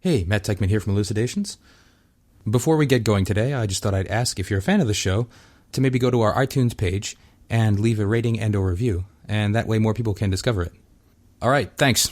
Hey, Matt Teichman here from Elucidations. Before we get going today, I just thought I'd ask if you're a fan of the show to maybe go to our iTunes page and leave a rating and/or review, and that way more people can discover it. All right, thanks.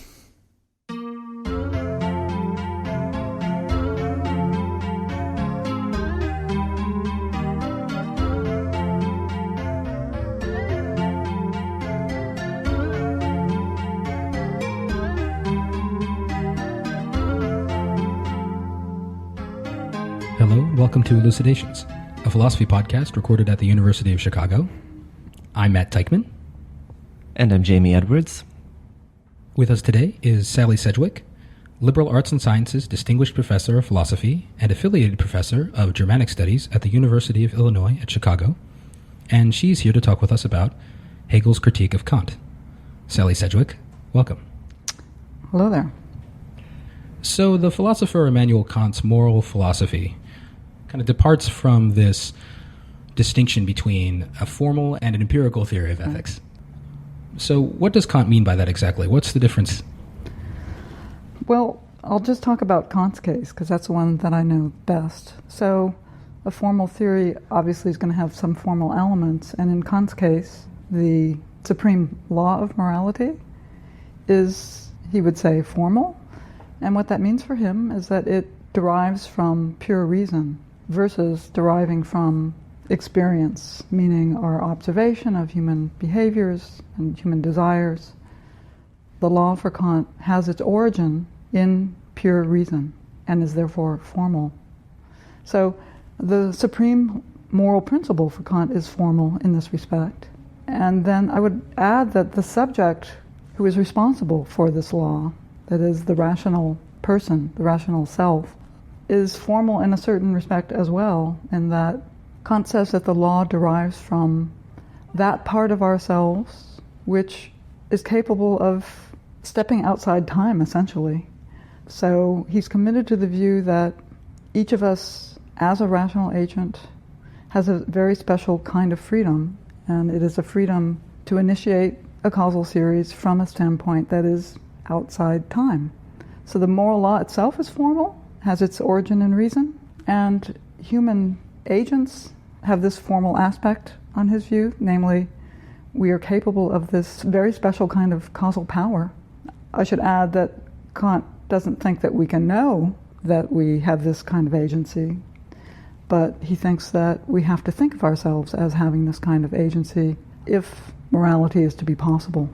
Hello, welcome to Elucidations, a philosophy podcast recorded at the University of Chicago. I'm Matt Teichman. And I'm Jamie Edwards. With us today is Sally Sedgwick, Liberal Arts and Sciences Distinguished Professor of Philosophy and Affiliated Professor of Germanic Studies at the University of Illinois at Chicago, and she's here to talk with us about Hegel's critique of Kant. Sally Sedgwick, welcome. Hello there. So the philosopher Immanuel Kant's moral philosophy kind of departs from this distinction between a formal and an empirical theory of ethics. So what does Kant mean by that exactly? What's the difference? Well, I'll just talk about Kant's case, because that's the one that I know best. So a formal theory obviously is going to have some formal elements, and in Kant's case, the supreme law of morality is, he would say, formal. And what that means for him is that it derives from pure reason versus deriving from experience, meaning our observation of human behaviors and human desires. The law for Kant has its origin in pure reason and is therefore formal. So the supreme moral principle for Kant is formal in this respect. And then I would add that the subject who is responsible for this law, that is the rational person, the rational self, is formal in a certain respect as well, in that Kant says that the law derives from that part of ourselves which is capable of stepping outside time, essentially. So he's committed to the view that each of us, as a rational agent, has a very special kind of freedom, and it is a freedom to initiate a causal series from a standpoint that is outside time. So the moral law itself is formal, has its origin in reason, and human agents have this formal aspect on his view, namely, we are capable of this very special kind of causal power. I should add that Kant doesn't think that we can know that we have this kind of agency, but he thinks that we have to think of ourselves as having this kind of agency if morality is to be possible.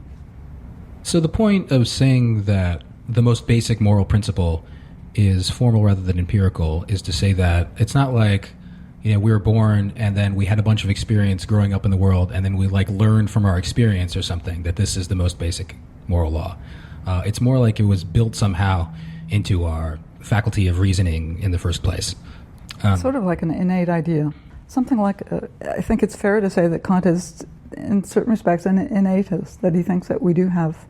So the point of saying that the most basic moral principle is formal rather than empirical is to say that it's not like, we were born and then we had a bunch of experience growing up in the world and then we learned from our experience or something that this is the most basic moral law. It's more like it was built somehow into our faculty of reasoning in the first place. Sort of like an innate idea. Something like, I think it's fair to say that Kant is, in certain respects, an innatist, that he thinks that we do have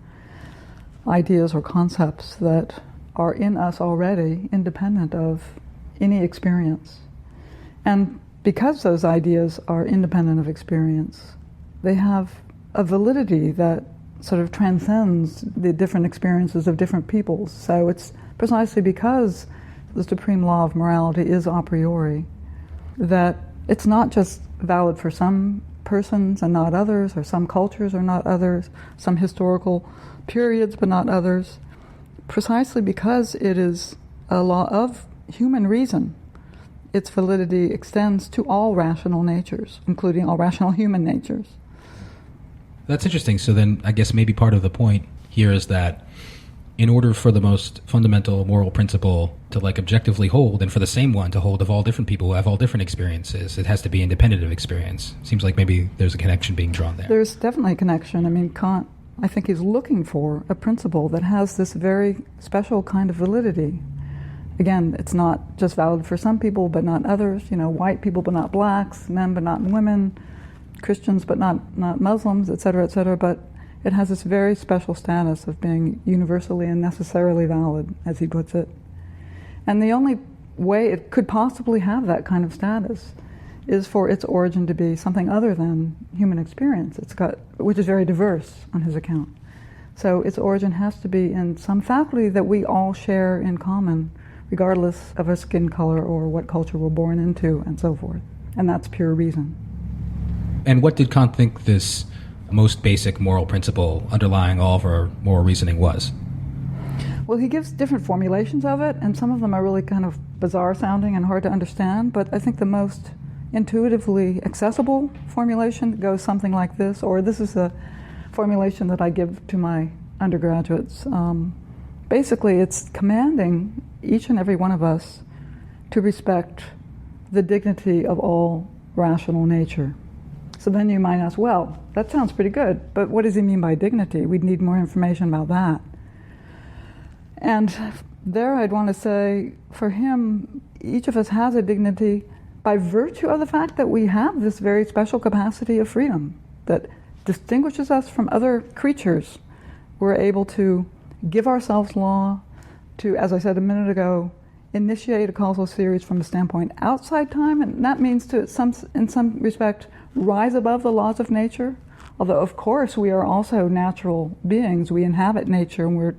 ideas or concepts that are in us already, independent of any experience. And because those ideas are independent of experience, they have a validity that sort of transcends the different experiences of different peoples. So it's precisely because the supreme law of morality is a priori that it's not just valid for some persons and not others, or some cultures or not others, some historical periods but not others. Precisely because it is a law of human reason, its validity extends to all rational natures, including all rational human natures. That's interesting. So then I guess maybe part of the point here is that in order for the most fundamental moral principle to objectively hold, and for the same one to hold of all different people who have all different experiences, it has to be independent of experience. Seems like maybe there's a connection being drawn there. There's definitely a connection. I mean, Kant, I think he's looking for a principle that has this very special kind of validity. Again, it's not just valid for some people but not others, white people but not blacks, men but not women, Christians but not Muslims, etc., but it has this very special status of being universally and necessarily valid, as he puts it. And the only way it could possibly have that kind of status is for its origin to be something other than human experience, which is very diverse on his account. So its origin has to be in some faculty that we all share in common regardless of our skin color or what culture we're born into and so forth. And that's pure reason. And what did Kant think this most basic moral principle underlying all of our moral reasoning was? Well, he gives different formulations of it, and some of them are really kind of bizarre sounding and hard to understand, but I think the most intuitively accessible formulation goes something like this, or this is a formulation that I give to my undergraduates. Basically, it's commanding each and every one of us to respect the dignity of all rational nature. So then you might ask, well, that sounds pretty good, but what does he mean by dignity? We'd need more information about that. And there I'd want to say, for him, each of us has a dignity by virtue of the fact that we have this very special capacity of freedom that distinguishes us from other creatures. We're able to give ourselves law, to, as I said a minute ago, initiate a causal series from a standpoint outside time, and that means to, in some respect, rise above the laws of nature. Although, of course, we are also natural beings. We inhabit nature, and we're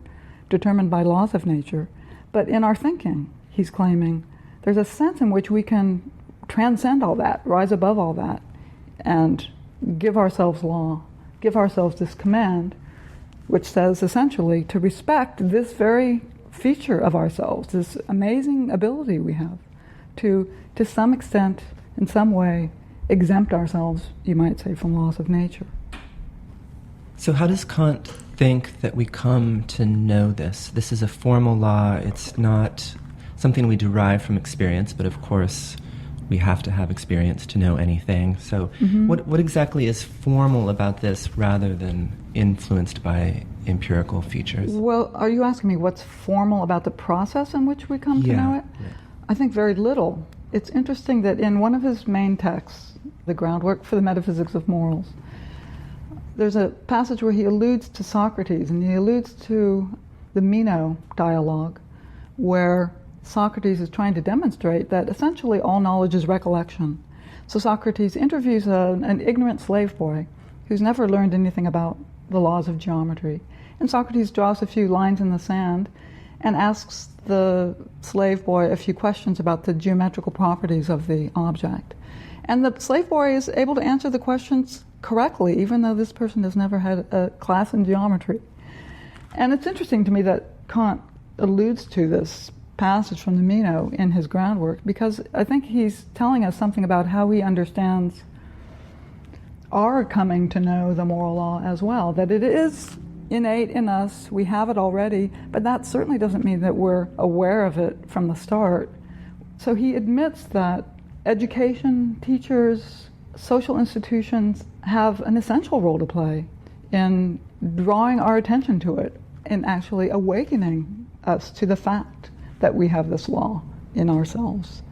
determined by laws of nature. But in our thinking, he's claiming, there's a sense in which we can transcend all that, rise above all that, and give ourselves law, give ourselves this command, which says essentially to respect this very feature of ourselves, this amazing ability we have to some extent, in some way, exempt ourselves, you might say, from laws of nature. So how does Kant think that we come to know this? This is a formal law. It's not something we derive from experience, but of course we have to have experience to know anything. So what exactly is formal about this rather than influenced by empirical features? Well, are you asking me what's formal about the process in which we come to know it? Yeah. I think very little. It's interesting that in one of his main texts, The Groundwork for the Metaphysics of Morals, there's a passage where he alludes to Socrates, and he alludes to the Meno dialogue, where Socrates is trying to demonstrate that essentially all knowledge is recollection. So Socrates interviews an ignorant slave boy who's never learned anything about the laws of geometry. And Socrates draws a few lines in the sand and asks the slave boy a few questions about the geometrical properties of the object. And the slave boy is able to answer the questions correctly, even though this person has never had a class in geometry. And it's interesting to me that Kant alludes to this passage from the Meno in his Groundwork, because I think he's telling us something about how he understands our coming to know the moral law as well, that it is innate in us, we have it already, but that certainly doesn't mean that we're aware of it from the start. So he admits that education, teachers, social institutions have an essential role to play in drawing our attention to it, in actually awakening us to the fact that we have this law in ourselves.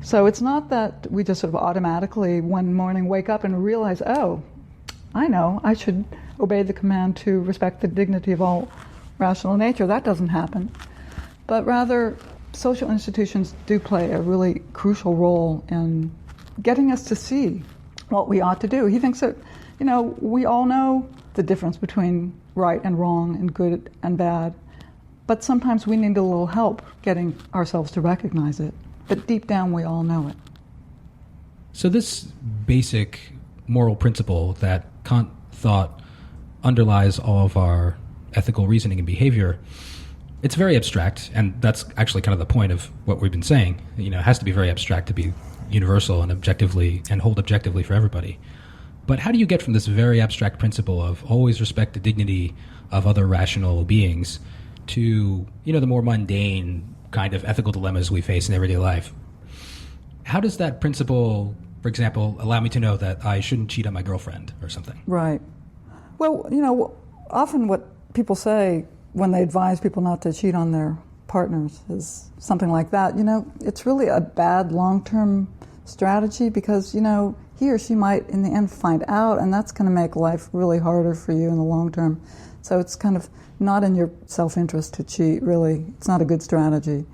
So it's not that we just sort of automatically one morning wake up and realize, oh, I know, I should obey the command to respect the dignity of all rational nature. That doesn't happen. But rather, social institutions do play a really crucial role in getting us to see what we ought to do. He thinks that, we all know the difference between right and wrong and good and bad, but sometimes we need a little help getting ourselves to recognize it. But deep down, we all know it. So this basic moral principle that Kant thought underlies all of our ethical reasoning and behavior, it's very abstract, and that's actually kind of the point of what we've been saying. It has to be very abstract to be universal and hold objectively for everybody. But how do you get from this very abstract principle of always respect the dignity of other rational beings to, the more mundane kind of ethical dilemmas we face in everyday life? How does that principle, for example, allow me to know that I shouldn't cheat on my girlfriend or something? Right. Well, often what people say when they advise people not to cheat on their partners is something like that. It's really a bad long-term strategy because, he or she might in the end find out, and that's going to make life really harder for you in the long term. So it's kind of not in your self-interest to cheat, really. It's not a good strategy.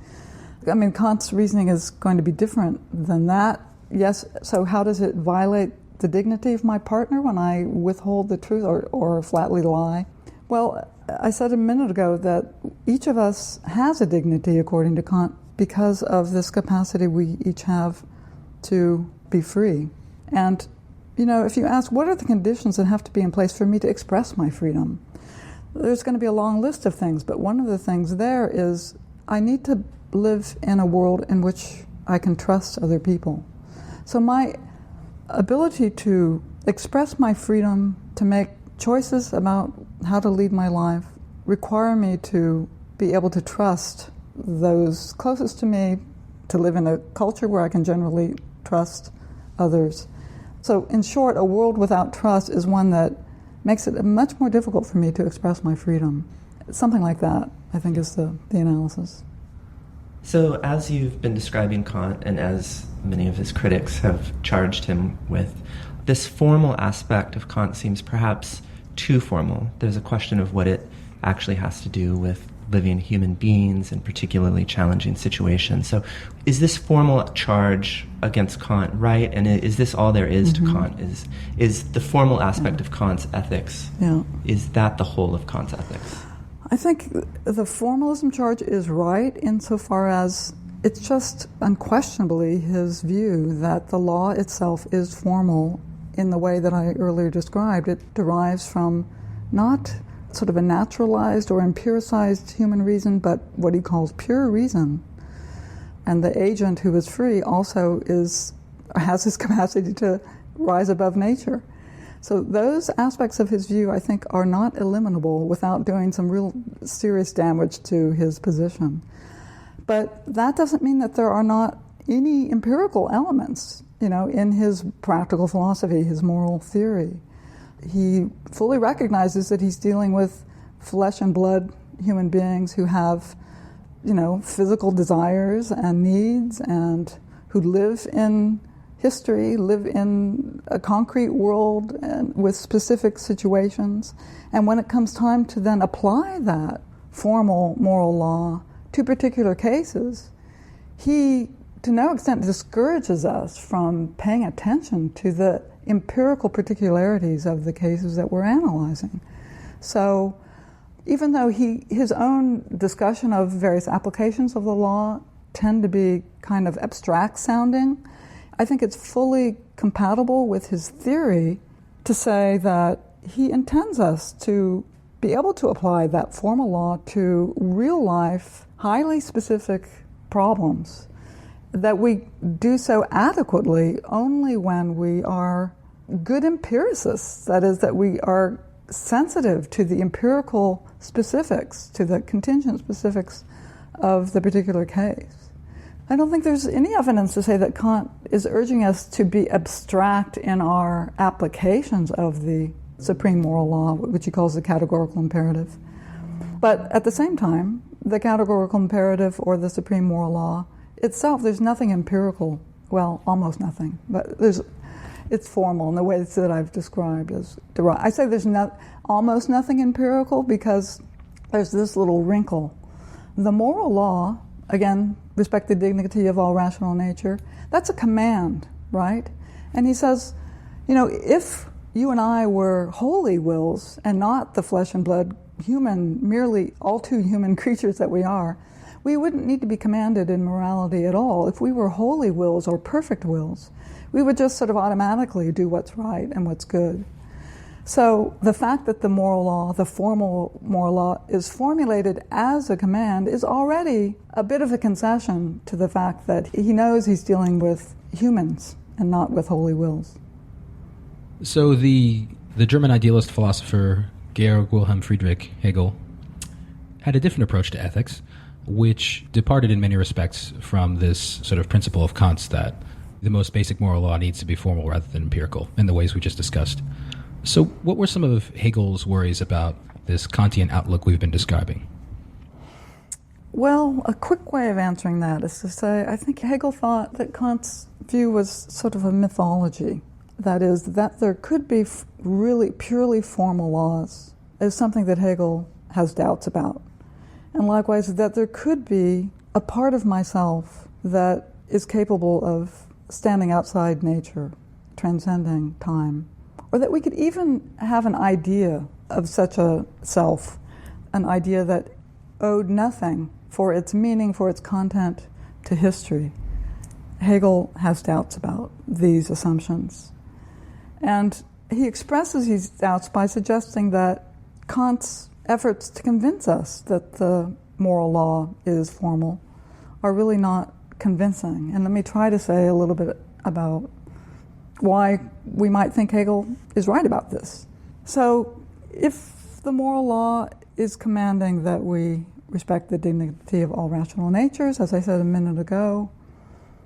I mean, Kant's reasoning is going to be different than that. Yes, so how does it violate the dignity of my partner when I withhold the truth or flatly lie? Well, I said a minute ago that each of us has a dignity, according to Kant, because of this capacity we each have to be free. And, if you ask, what are the conditions that have to be in place for me to express my freedom? There's going to be a long list of things, but one of the things there is I need to live in a world in which I can trust other people. So my ability to express my freedom, to make choices about how to lead my life, require me to be able to trust those closest to me, to live in a culture where I can generally trust others. So in short, a world without trust is one that makes it much more difficult for me to express my freedom. Something like that, I think, is the analysis. So as you've been describing Kant, and as many of his critics have charged him with, this formal aspect of Kant seems perhaps too formal. There's a question of what it actually has to do with living human beings in particularly challenging situations. So is this formal charge against Kant right? And is this all there is to Kant? Is the formal aspect of Kant's ethics, is that the whole of Kant's ethics? I think the formalism charge is right insofar as it's just unquestionably his view that the law itself is formal in the way that I earlier described. It derives from not sort of a naturalized or empiricized human reason, but what he calls pure reason. And the agent who is free also has this capacity to rise above nature. So those aspects of his view, I think, are not eliminable without doing some real serious damage to his position. But that doesn't mean that there are not any empirical elements, in his practical philosophy, his moral theory. He fully recognizes that he's dealing with flesh and blood human beings who have, physical desires and needs, and who live in history, live in a concrete world and with specific situations. And when it comes time to then apply that formal moral law to particular cases, he, to no extent, discourages us from paying attention to the empirical particularities of the cases that we're analyzing. So even though his own discussion of various applications of the law tend to be kind of abstract sounding, I think it's fully compatible with his theory to say that he intends us to be able to apply that formal law to real life, highly specific problems, that we do so adequately only when we are good empiricists, that is, that we are sensitive to the empirical specifics, to the contingent specifics of the particular case. I don't think there's any evidence to say that Kant is urging us to be abstract in our applications of the supreme moral law, which he calls the categorical imperative. But at the same time, the categorical imperative or the supreme moral law itself, there's nothing empirical, well, almost nothing, but it's formal in the ways that I've described as derived. I say there's almost nothing empirical because there's this little wrinkle. The moral law, again, respect the dignity of all rational nature, that's a command, right? And he says, if you and I were holy wills and not the flesh and blood human, merely all too human creatures that we are, we wouldn't need to be commanded in morality at all. If we were holy wills or perfect wills, we would just sort of automatically do what's right and what's good. So the fact that the moral law, the formal moral law, is formulated as a command is already a bit of a concession to the fact that he knows he's dealing with humans and not with holy wills. So the German idealist philosopher Georg Wilhelm Friedrich Hegel had a different approach to ethics, which departed in many respects from this sort of principle of Kant's that the most basic moral law needs to be formal rather than empirical in the ways we just discussed. So what were some of Hegel's worries about this Kantian outlook we've been describing? Well, a quick way of answering that is to say, I think Hegel thought that Kant's view was sort of a mythology. That is, that there could be really purely formal laws is something that Hegel has doubts about. And likewise, that there could be a part of myself that is capable of standing outside nature, transcending time. Or that we could even have an idea of such a self, an idea that owed nothing for its meaning, for its content, to history. Hegel has doubts about these assumptions. And he expresses these doubts by suggesting that Kant's efforts to convince us that the moral law is formal are really not convincing. And let me try to say a little bit about why we might think Hegel is right about this. So, if the moral law is commanding that we respect the dignity of all rational natures, as I said a minute ago,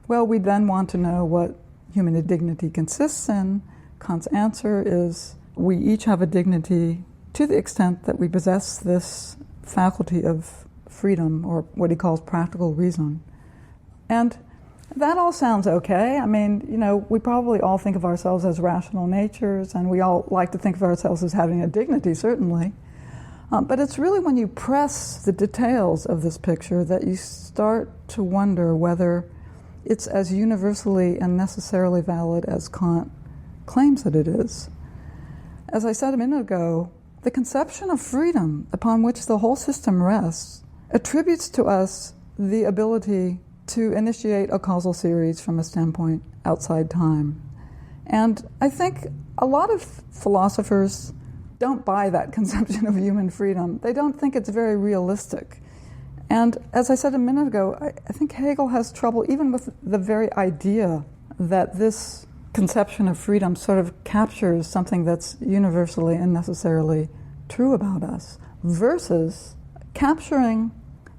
well, we then want to know what human dignity consists in. Kant's answer is we each have a dignity to the extent that we possess this faculty of freedom, or what he calls practical reason. And that all sounds okay. I mean, we probably all think of ourselves as rational natures, and we all like to think of ourselves as having a dignity, certainly. But it's really when you press the details of this picture that you start to wonder whether it's as universally and necessarily valid as Kant claims that it is. As I said a minute ago, the conception of freedom upon which the whole system rests attributes to us the ability to initiate a causal series from a standpoint outside time. And I think a lot of philosophers don't buy that conception of human freedom. They don't think it's very realistic. And as I said a minute ago, I think Hegel has trouble even with the very idea that this conception of freedom sort of captures something that's universally and necessarily true about us, versus capturing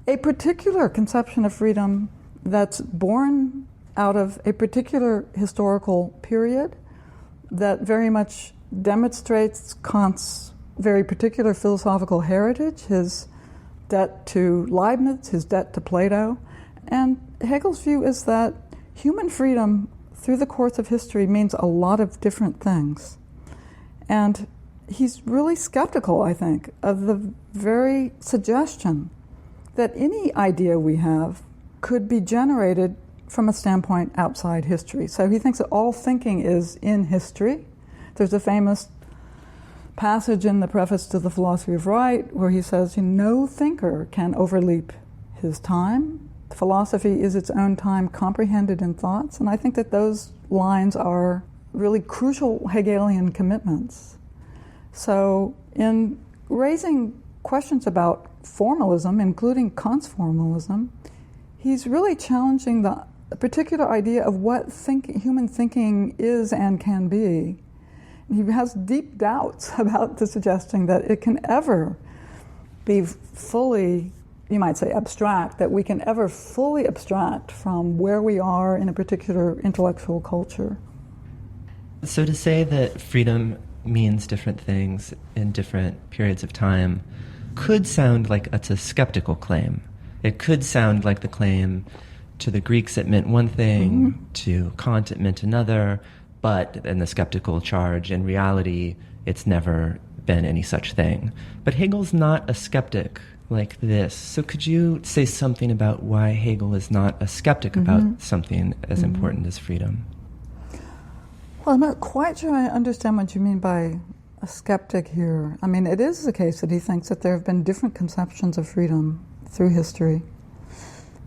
a particular conception of freedom that's born out of a particular historical period that very much demonstrates Kant's very particular philosophical heritage, his debt to Leibniz, his debt to Plato. And Hegel's view is that human freedom through the course of history means a lot of different things. And he's really skeptical, I think, of the very suggestion that any idea we have could be generated from a standpoint outside history. So he thinks that all thinking is in history. There's a famous passage in the preface to The Philosophy of Right where he says, no thinker can overleap his time. Philosophy is its own time comprehended in thoughts. And I think that those lines are really crucial Hegelian commitments. So in raising questions about formalism, including Kant's formalism, he's really challenging the particular idea of what human thinking is and can be. He has deep doubts about the suggesting that it can ever be fully, you might say, abstract, that we can ever fully abstract from where we are in a particular intellectual culture. So to say that freedom means different things in different periods of time could sound like it's a skeptical claim. It could sound like the claim to the Greeks it meant one thing, to Kant it meant another, but in the skeptical charge, in reality, it's never been any such thing. But Hegel's not a skeptic like this. So could you say something about why Hegel is not a skeptic about something as important as freedom? Well, I'm not quite sure I understand what you mean by a skeptic here. I mean, it is the case that he thinks that there have been different conceptions of freedom through history.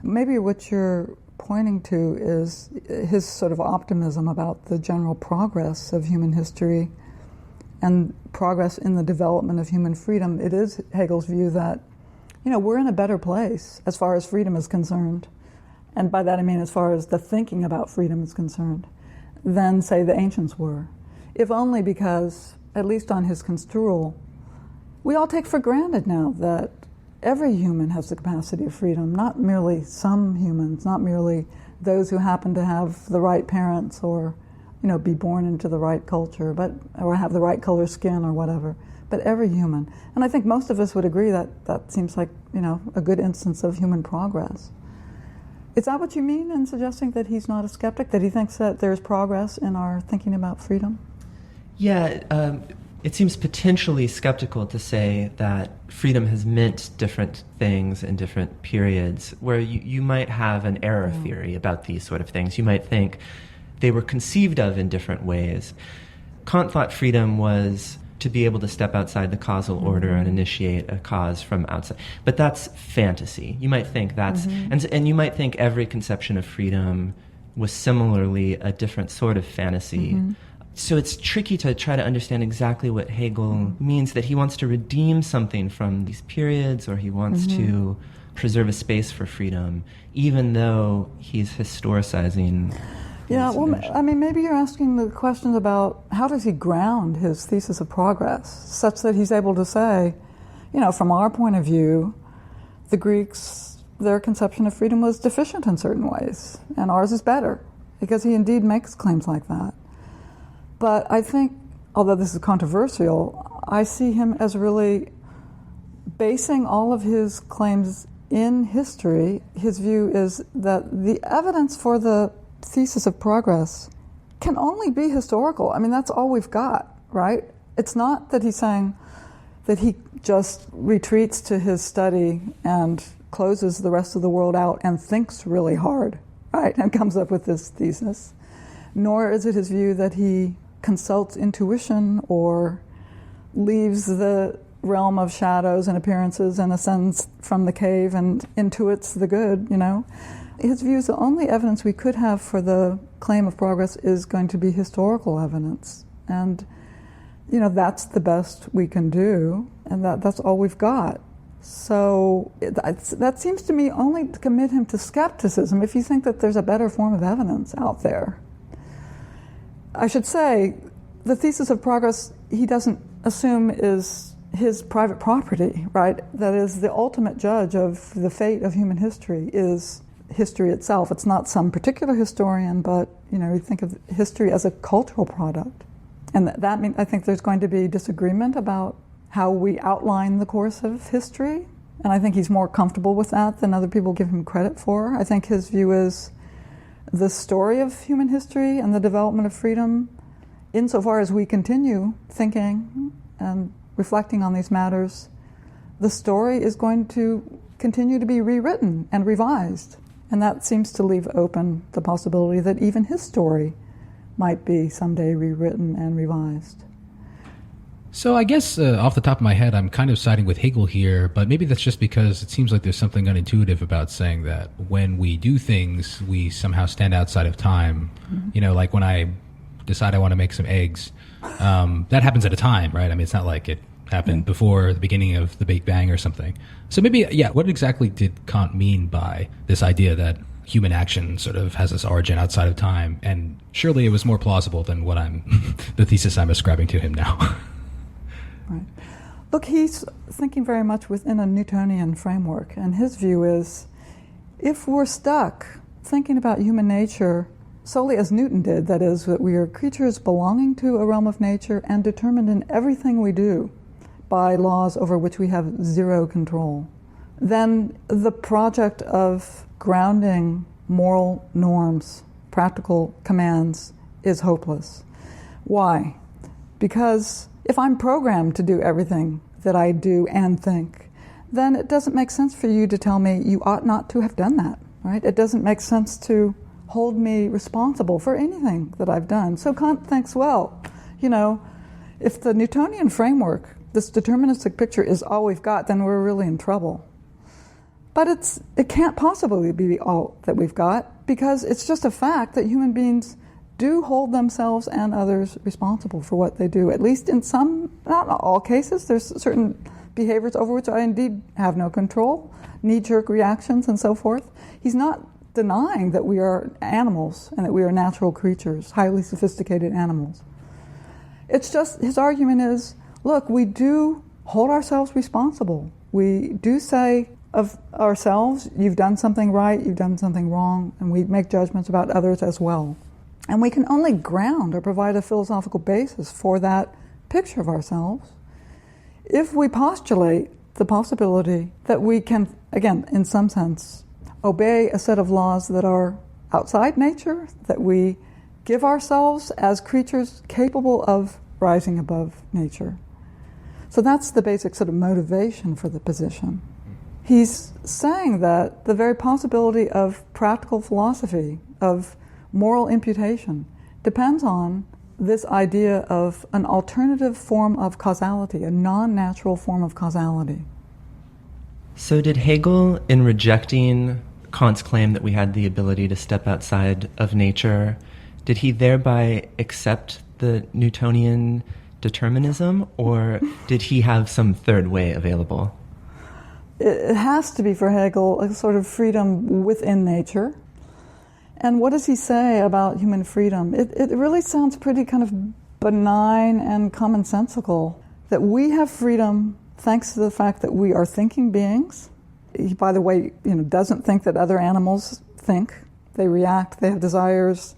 Maybe what you're pointing to is his sort of optimism about the general progress of human history and progress in the development of human freedom. It is Hegel's view that, we're in a better place as far as freedom is concerned, and by that I mean as far as the thinking about freedom is concerned, than, say, the ancients were. If only because, at least on his construal, we all take for granted now that every human has the capacity of freedom, not merely some humans, not merely those who happen to have the right parents or, be born into the right culture, or have the right color skin or whatever, but every human. And I think most of us would agree that that seems like, a good instance of human progress. Is that what you mean in suggesting that he's not a skeptic, that he thinks that there's progress in our thinking about freedom? Yeah, it seems potentially skeptical to say that freedom has meant different things in different periods, where you might have an error theory about these sort of things. You might think they were conceived of in different ways. Kant thought freedom was to be able to step outside the causal order and initiate a cause from outside. But that's fantasy. You might think that's, and you might think every conception of freedom was similarly a different sort of fantasy. So it's tricky to try to understand exactly what Hegel means, that he wants to redeem something from these periods, or he wants to preserve a space for freedom, even though he's historicizing. Yeah, well, I mean, maybe you're asking the questions about how does he ground his thesis of progress such that he's able to say, from our point of view, the Greeks, their conception of freedom was deficient in certain ways, and ours is better, because he indeed makes claims like that. But I think, although this is controversial, I see him as really basing all of his claims in history. His view is that the evidence for the thesis of progress can only be historical. I mean, that's all we've got, right? It's not that he's saying that he just retreats to his study and closes the rest of the world out and thinks really hard, right, and comes up with this thesis. Nor is it his view that he consults intuition or leaves the realm of shadows and appearances and ascends from the cave and intuits the good, His view is the only evidence we could have for the claim of progress is going to be historical evidence. And, that's the best we can do, and that's all we've got. So that seems to me only to commit him to skepticism if you think that there's a better form of evidence out there. I should say, the thesis of progress he doesn't assume is his private property, right? That is, the ultimate judge of the fate of human history is history itself. It's not some particular historian, but you think of history as a cultural product. And that means I think there's going to be disagreement about how we outline the course of history. And I think he's more comfortable with that than other people give him credit for. I think his view is the story of human history and the development of freedom, insofar as we continue thinking and reflecting on these matters, the story is going to continue to be rewritten and revised. And that seems to leave open the possibility that even his story might be someday rewritten and revised. So I guess off the top of my head, I'm kind of siding with Hegel here, but maybe that's just because it seems like there's something unintuitive about saying that when we do things, we somehow stand outside of time. Like when I decide I want to make some eggs, that happens at a time, right? I mean, it's not like it happened before the beginning of the Big Bang or something. So maybe, what exactly did Kant mean by this idea that human action sort of has its origin outside of time? And surely it was more plausible than what the thesis I'm ascribing to him now. Right. Look, he's thinking very much within a Newtonian framework, and his view is, if we're stuck thinking about human nature solely as Newton did, that is, that we are creatures belonging to a realm of nature and determined in everything we do by laws over which we have zero control, then the project of grounding moral norms, practical commands, is hopeless. Why? Because if I'm programmed to do everything that I do and think, then it doesn't make sense for you to tell me you ought not to have done that, right? It doesn't make sense to hold me responsible for anything that I've done. So Kant thinks, well, if the Newtonian framework, this deterministic picture, is all we've got, then we're really in trouble. But it can't possibly be all that we've got, because it's just a fact that human beings do hold themselves and others responsible for what they do, at least in some, not all cases. There's certain behaviors over which I indeed have no control, knee-jerk reactions and so forth. He's not denying that we are animals and that we are natural creatures, highly sophisticated animals. It's just, his argument is, look, we do hold ourselves responsible. We do say of ourselves, you've done something right, you've done something wrong, and we make judgments about others as well. And we can only ground or provide a philosophical basis for that picture of ourselves if we postulate the possibility that we can, again, in some sense, obey a set of laws that are outside nature, that we give ourselves as creatures capable of rising above nature. So that's the basic sort of motivation for the position. He's saying that the very possibility of practical philosophy, of moral imputation, depends on this idea of an alternative form of causality, a non-natural form of causality. So did Hegel, in rejecting Kant's claim that we had the ability to step outside of nature, did he thereby accept the Newtonian determinism, or did he have some third way available? It has to be for Hegel a sort of freedom within nature. And what does he say about human freedom? It really sounds pretty kind of benign and commonsensical, that we have freedom thanks to the fact that we are thinking beings. He, by the way, doesn't think that other animals think. They react, they have desires,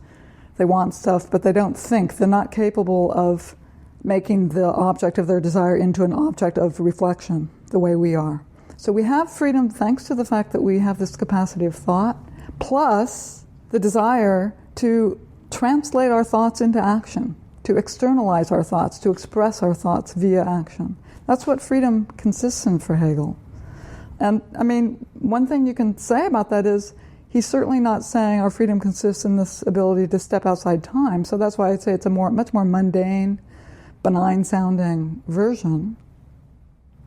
they want stuff, but they don't think. They're not capable of making the object of their desire into an object of reflection the way we are. So we have freedom thanks to the fact that we have this capacity of thought, plus the desire to translate our thoughts into action, to externalize our thoughts, to express our thoughts via action. That's what freedom consists in for Hegel. And I mean, one thing you can say about that is he's certainly not saying our freedom consists in this ability to step outside time. So that's why I'd say it's a much more mundane, benign-sounding version.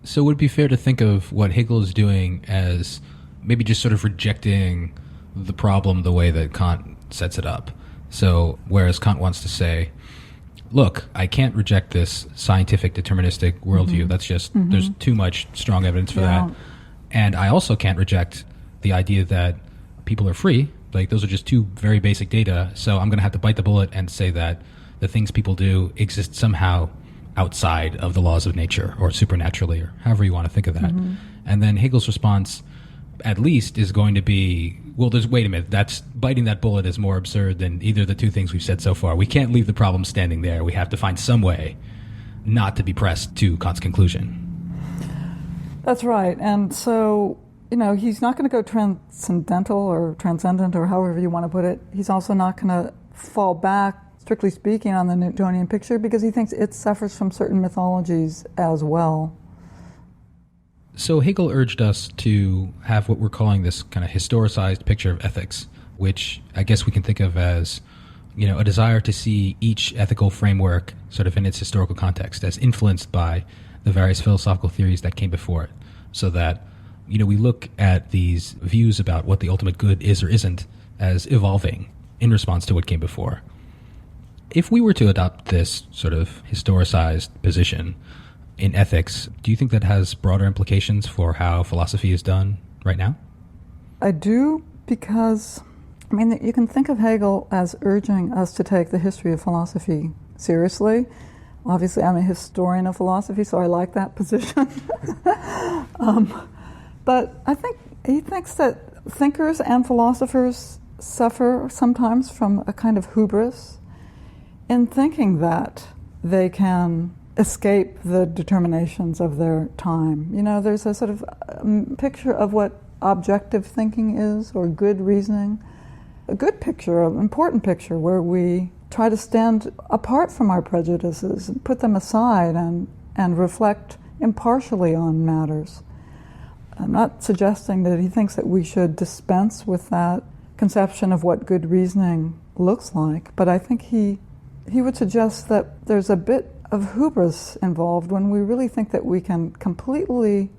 So would it be fair to think of what Hegel is doing as maybe just sort of rejecting the problem the way that Kant sets it up? So whereas Kant wants to say, look, I can't reject this scientific deterministic worldview. Mm-hmm. That's just, there's too much strong evidence for that. And I also can't reject the idea that people are free. Like, those are just two very basic data. So I'm going to have to bite the bullet and say that the things people do exist somehow outside of the laws of nature, or supernaturally, or however you want to think of that. Mm-hmm. And then Hegel's response, at least, is going to be, well, wait a minute, that's biting that bullet is more absurd than either of the two things we've said so far. We can't leave the problem standing there. We have to find some way not to be pressed to Kant's conclusion. That's right. And so, he's not going to go transcendental or transcendent or however you want to put it. He's also not going to fall back, strictly speaking, on the Newtonian picture, because he thinks it suffers from certain mythologies as well. So Hegel urged us to have what we're calling this kind of historicized picture of ethics, which I guess we can think of as, a desire to see each ethical framework sort of in its historical context, as influenced by the various philosophical theories that came before it, so that, we look at these views about what the ultimate good is or isn't as evolving in response to what came before. If we were to adopt this sort of historicized position in ethics, do you think that has broader implications for how philosophy is done right now? I do, because, you can think of Hegel as urging us to take the history of philosophy seriously. Obviously, I'm a historian of philosophy, so I like that position. But I think he thinks that thinkers and philosophers suffer sometimes from a kind of hubris in thinking that they can escape the determinations of their time. There's a sort of picture of what objective thinking is, or good reasoning. A good picture, an important picture, where we try to stand apart from our prejudices, and put them aside, and reflect impartially on matters. I'm not suggesting that he thinks that we should dispense with that conception of what good reasoning looks like, but I think he would suggest that there's a bit of hubris involved when we really think that we can completely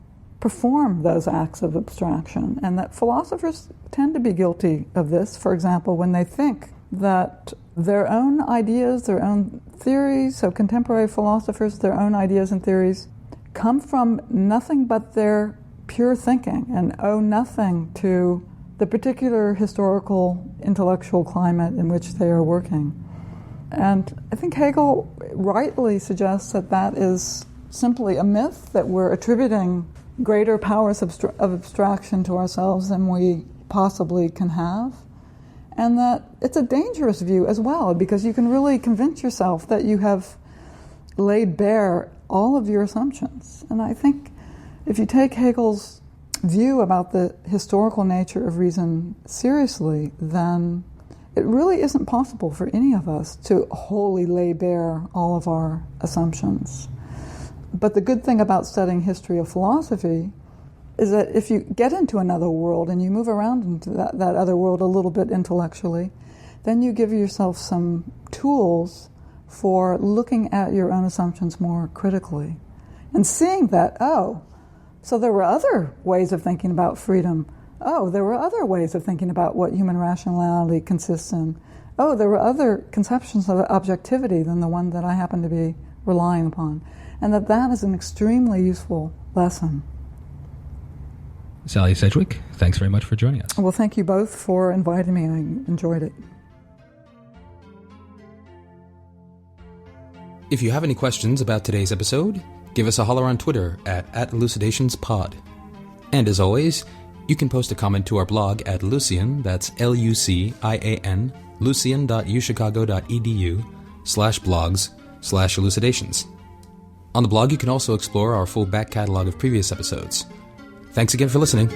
perform those acts of abstraction, and that philosophers tend to be guilty of this. For example, when they think that their own ideas, their own theories, so contemporary philosophers, their own ideas and theories come from nothing but their pure thinking and owe nothing to the particular historical intellectual climate in which they are working. And I think Hegel rightly suggests that that is simply a myth, that we're attributing greater powers of abstraction to ourselves than we possibly can have, and that it's a dangerous view as well, because you can really convince yourself that you have laid bare all of your assumptions. And I think if you take Hegel's view about the historical nature of reason seriously, then it really isn't possible for any of us to wholly lay bare all of our assumptions. But the good thing about studying history of philosophy is that if you get into another world and you move around into that other world a little bit intellectually, then you give yourself some tools for looking at your own assumptions more critically and seeing that, oh, so there were other ways of thinking about freedom. Oh, there were other ways of thinking about what human rationality consists in. Oh, there were other conceptions of objectivity than the one that I happen to be relying upon. And that is an extremely useful lesson. Sally Sedgwick, thanks very much for joining us. Well, thank you both for inviting me. I enjoyed it. If you have any questions about today's episode, give us a holler on Twitter at @elucidationspod. And as always, you can post a comment to our blog at Lucian, that's Lucian, lucian.uchicago.edu/blogs/elucidations. On the blog, you can also explore our full back catalog of previous episodes. Thanks again for listening.